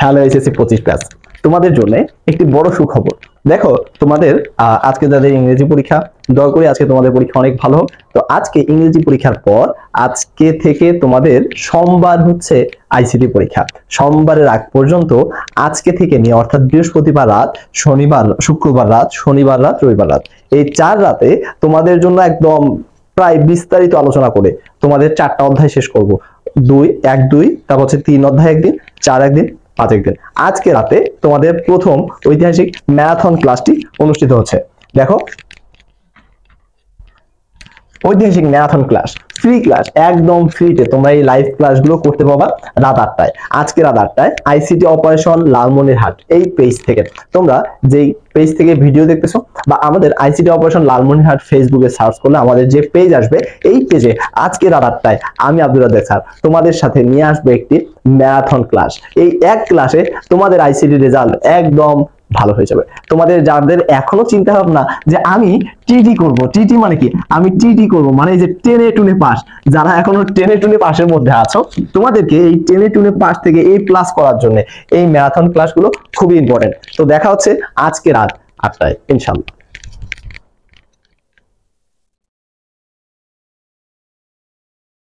Hello HSC 25 batch, তোমাদের জন্য একটি বড় সুখবর। দেখো তোমাদের আজকে যাদের ইংরেজি পরীক্ষা, দয়া করে আজকে তোমাদের পরীক্ষা অনেক ভালো হোক। তো আজকে ইংরেজি পরীক্ষার পর আজকে থেকে তোমাদের সোমবার হচ্ছে আইসিটি পরীক্ষা। সোমবারের আগ পর্যন্ত আজকে থেকে নিয়ে অর্থাৎ বৃহস্পতিবার রাত, শনিবার শুক্রবার রাত, শনিবার রাত, রবিবার রাত, এই 4 রাতে তোমাদের জন্য একদম প্রায় বিস্তারিত আলোচনা করে তোমাদের 4টা অধ্যায় শেষ করব। 2 তারপর হচ্ছে 3 অধ্যায় একদিন, 4 একদিন, 5 একদিন। আজকে রাতে তোমাদের প্রথম ঐতিহাসিক ম্যারাথন ক্লাসটি অনুষ্ঠিত হচ্ছে। দেখো, ঐতিহাসিক ম্যারাথন ক্লাস, ফ্রি ক্লাস, একদম ফ্রিতে তোমরা এই লাইভ ক্লাসগুলো করতে পারবা রাত 8টায়। আজকে রাত 8টায় আইসিটি অপারেশন লালমনিরহাট এই পেজ থেকে, তোমরা যেই পেজ থেকে ভিডিও দেখতেছো বা আমাদের আইসিটি অপারেশন লালমনিরহাট ফেসবুকে সার্চ করলে আমাদের যে পেজ আসবে, এই পেজে আজকে রাত 8টায় আমি আব্দুল রাজ্জাক স্যার তোমাদের সাথে নিয়ে আসবো একটি ম্যারাথন ক্লাস। এই এক ক্লাসে তোমাদের আইসিটি রেজাল্ট একদম ভালো হয়ে যাবে। তোমাদের যাদের এখনো চিন্তা ভাবনা যে আমি টিটি করব, টিটি মানে কি, আমি টিটি করব মানে এই যে টেনে টুনে পাস, যারা এখনো টেনে টুনে পাসের মধ্যে আছো, তোমাদেরকে এই টেনে টুনে পাস থেকে এই প্লাস করার জন্য এই ম্যারাথন ক্লাসগুলো খুবই ইম্পর্টেন্ট। তো দেখা হচ্ছে আজকে রাত 8টায় ইনশাআল্লাহ।